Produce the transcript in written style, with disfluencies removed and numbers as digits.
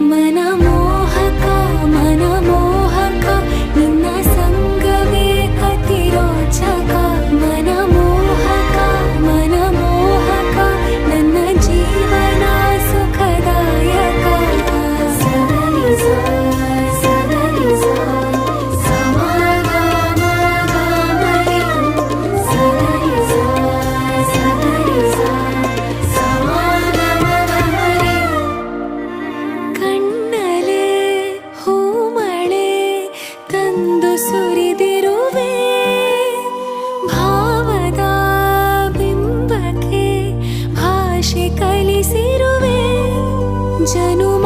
ಮನಮೋಹಕ ಮನಮೋಹಕ ನಿನ್ನ ಸಂಗವೇ ಅತಿರೋಚಕ. ಮನಮೋಹಕ ಮನಮೋಹಕ ನನ್ನ ಜೀವನ ಸುಖದಾಯಕ. ಸಗರಿಸ ಸಗರಿಸ ಸಮಾಗಮಗಮರಿ ಸಗರಿಸ ಸಗರಿಸ ಸಮಾಗಮಗಮರಿ. ಕಣ್ಣಲೆ ಹೂಮಳೆ ತಂದು ಸುರಿದಿರುವೆ, ಭಾವದ ಬಿಂಬಕ್ಕೆ ಭಾಷೆ ಕಲಿಸಿರುವೆ. ಜನುಮ